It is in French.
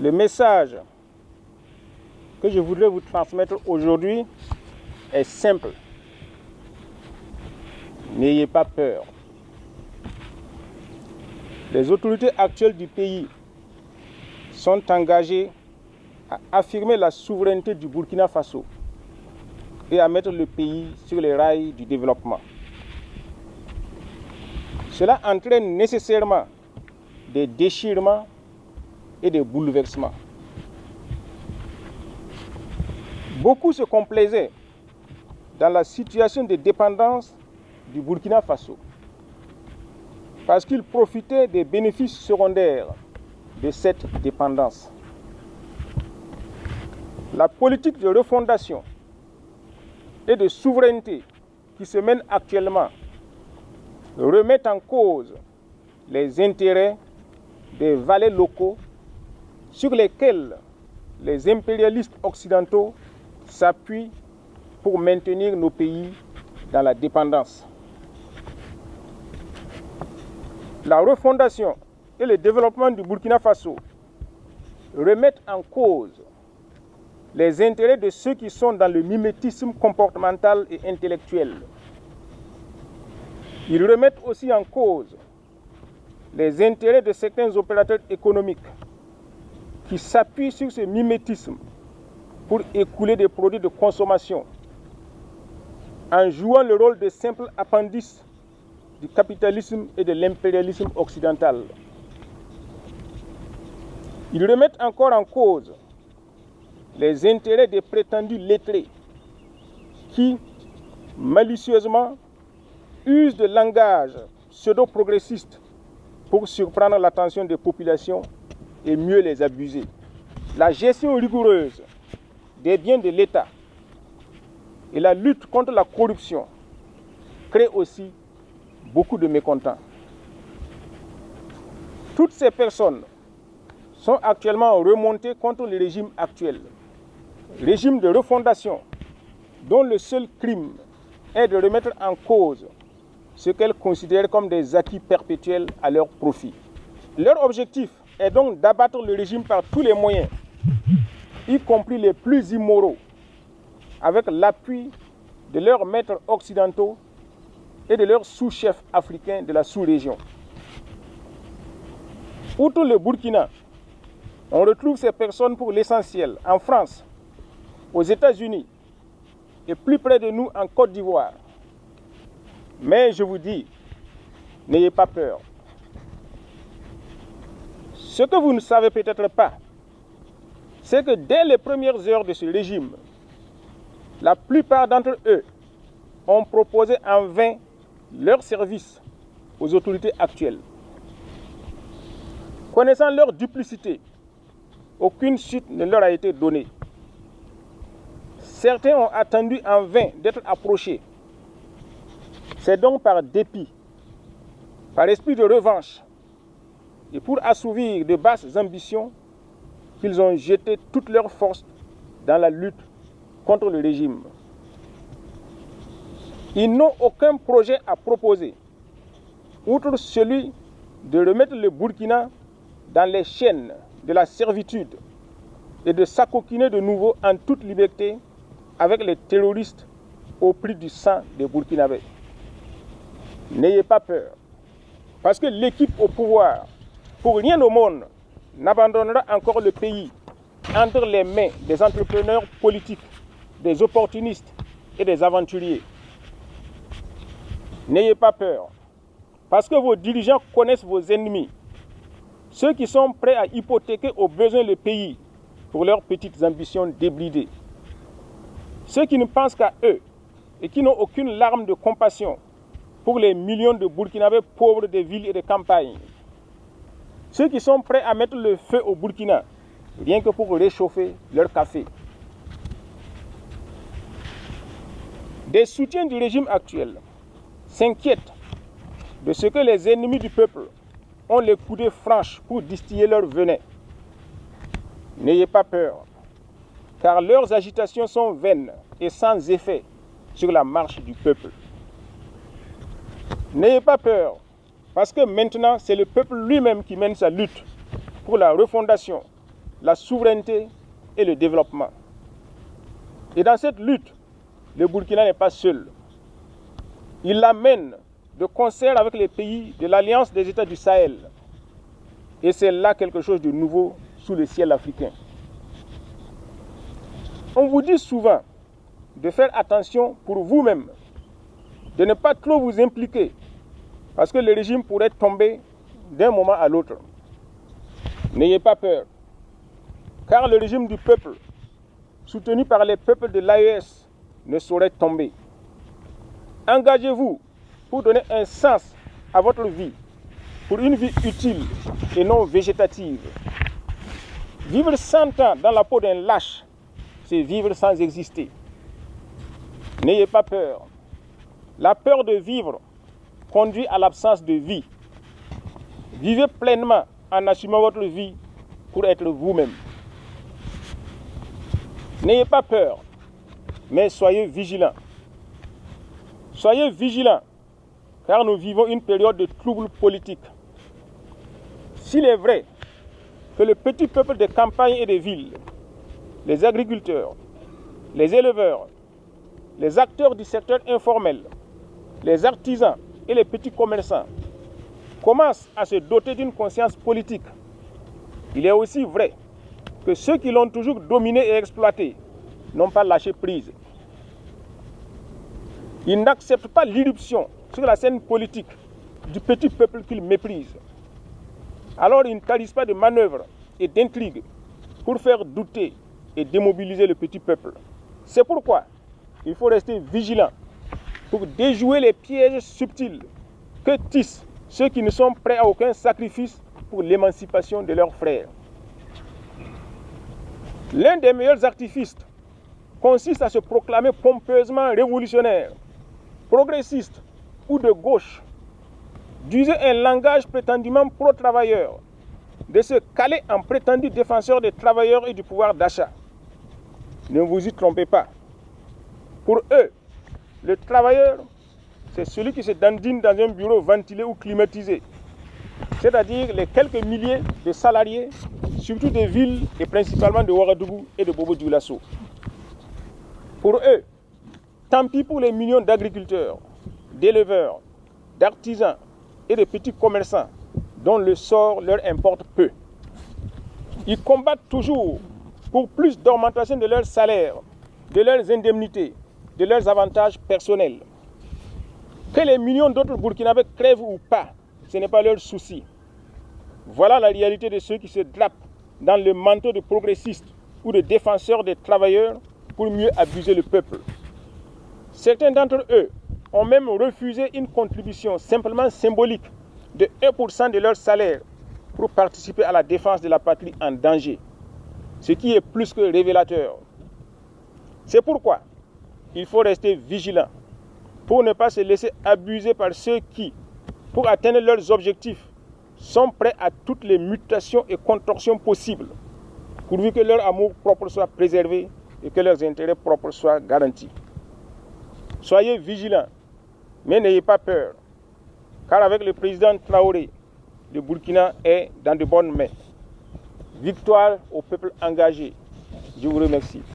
Le message que je voudrais vous transmettre aujourd'hui est simple. N'ayez pas peur. Les autorités actuelles du pays sont engagées à affirmer la souveraineté du Burkina Faso et à mettre le pays sur les rails du développement. Cela entraîne nécessairement des déchirements et des bouleversements. Beaucoup se complaisaient dans la situation de dépendance du Burkina Faso parce qu'ils profitaient des bénéfices secondaires de cette dépendance. La politique de refondation et de souveraineté qui se mène actuellement remet en cause les intérêts des valets locaux sur lesquels les impérialistes occidentaux s'appuient pour maintenir nos pays dans la dépendance. La refondation et le développement du Burkina Faso remettent en cause les intérêts de ceux qui sont dans le mimétisme comportemental et intellectuel. Ils remettent aussi en cause les intérêts de certains opérateurs économiques qui s'appuient sur ce mimétisme pour écouler des produits de consommation en jouant le rôle de simple appendice du capitalisme et de l'impérialisme occidental. Ils remettent encore en cause les intérêts des prétendus lettrés qui, malicieusement, usent de langage pseudo-progressiste pour surprendre l'attention des populations et mieux les abuser. La gestion rigoureuse des biens de l'État et la lutte contre la corruption créent aussi beaucoup de mécontents. Toutes ces personnes sont actuellement remontées contre le régime actuel, régime de refondation dont le seul crime est de remettre en cause ce qu'elles considèrent comme des acquis perpétuels à leur profit. Leur objectif est donc d'abattre le régime par tous les moyens, y compris les plus immoraux, avec l'appui de leurs maîtres occidentaux et de leurs sous-chefs africains de la sous-région. Outre le Burkina, on retrouve ces personnes pour l'essentiel en France, aux États-Unis et plus près de nous en Côte d'Ivoire. Mais je vous dis, n'ayez pas peur. Ce que vous ne savez peut-être pas, c'est que dès les premières heures de ce régime, la plupart d'entre eux ont proposé en vain leur service aux autorités actuelles. Connaissant leur duplicité, aucune suite ne leur a été donnée. Certains ont attendu en vain d'être approchés. C'est donc par dépit, par esprit de revanche et pour assouvir de basses ambitions qu'ils ont jeté toutes leurs forces dans la lutte contre le régime. Ils n'ont aucun projet à proposer, outre celui de remettre le Burkina dans les chaînes de la servitude et de s'acoquiner de nouveau en toute liberté avec les terroristes au prix du sang des Burkinabés. N'ayez pas peur, parce que l'équipe au pouvoir, pour rien au monde, n'abandonnera encore le pays entre les mains des entrepreneurs politiques, des opportunistes et des aventuriers. N'ayez pas peur, parce que vos dirigeants connaissent vos ennemis, ceux qui sont prêts à hypothéquer au besoin le pays pour leurs petites ambitions débridées. Ceux qui ne pensent qu'à eux et qui n'ont aucune larme de compassion pour les millions de Burkinabés pauvres des villes et des campagnes. Ceux qui sont prêts à mettre le feu au Burkina, rien que pour réchauffer leur café. Des soutiens du régime actuel s'inquiètent de ce que les ennemis du peuple ont les coudées franches pour distiller leur venin. N'ayez pas peur, car leurs agitations sont vaines et sans effet sur la marche du peuple. N'ayez pas peur, parce que maintenant c'est le peuple lui-même qui mène sa lutte pour la refondation la souveraineté et le développement. Et dans cette lutte, le Burkina n'est pas seul. Il la mène de concert avec les pays de l'Alliance des États du Sahel. Et c'est là quelque chose de nouveau sous le ciel africain. On vous dit souvent de faire attention pour vous-même, de ne pas trop vous impliquer, parce que le régime pourrait tomber d'un moment à l'autre. N'ayez pas peur, car le régime du peuple, soutenu par les peuples de l'AES, ne saurait tomber. Engagez-vous pour donner un sens à votre vie, pour une vie utile et non végétative. Vivre 100 ans dans la peau d'un lâche, c'est vivre sans exister. N'ayez pas peur. La peur de vivre conduit à l'absence de vie. Vivez pleinement en assumant votre vie pour être vous-même. N'ayez pas peur, mais soyez vigilants. Soyez vigilants, car nous vivons une période de troubles politiques. S'il est vrai que le petit peuple des campagnes et des villes, les agriculteurs, les éleveurs, les acteurs du secteur informel, les artisans et les petits commerçants commencent à se doter d'une conscience politique, il est aussi vrai que ceux qui l'ont toujours dominé et exploité n'ont pas lâché prise. Ils n'acceptent pas l'irruption sur la scène politique du petit peuple qu'ils méprisent. Alors ils ne tarissent pas de manœuvres et d'intrigues pour faire douter et démobiliser le petit peuple. C'est pourquoi il faut rester vigilant pour déjouer les pièges subtils que tissent ceux qui ne sont prêts à aucun sacrifice pour l'émancipation de leurs frères. L'un des meilleurs artifices consiste à se proclamer pompeusement révolutionnaire, progressiste ou de gauche, d'user un langage prétendument pro-travailleur, de se caler en prétendu défenseur des travailleurs et du pouvoir d'achat. Ne vous y trompez pas. Pour eux, le travailleur, c'est celui qui se dandine dans un bureau ventilé ou climatisé, c'est-à-dire les quelques milliers de salariés, surtout des villes et principalement de Ouagadougou et de Bobo-Dioulasso. Pour eux, tant pis pour les millions d'agriculteurs, d'éleveurs, d'artisans et de petits commerçants dont le sort leur importe peu. Ils combattent toujours pour plus d'augmentation de leurs salaires, de leurs indemnités, de leurs avantages personnels. Que les millions d'autres Burkinabés crèvent ou pas, ce n'est pas leur souci. Voilà la réalité de ceux qui se drapent dans le manteau de progressistes ou de défenseurs des travailleurs pour mieux abuser le peuple. Certains d'entre eux ont même refusé une contribution simplement symbolique de 1% de leur salaire pour participer à la défense de la patrie en danger, ce qui est plus que révélateur. C'est pourquoi il faut rester vigilant pour ne pas se laisser abuser par ceux qui, pour atteindre leurs objectifs, sont prêts à toutes les mutations et contorsions possibles, pourvu que leur amour propre soit préservé et que leurs intérêts propres soient garantis. Soyez vigilants, mais n'ayez pas peur, car avec le président Traoré, le Burkina est dans de bonnes mains. Victoire au peuple engagé. Je vous remercie.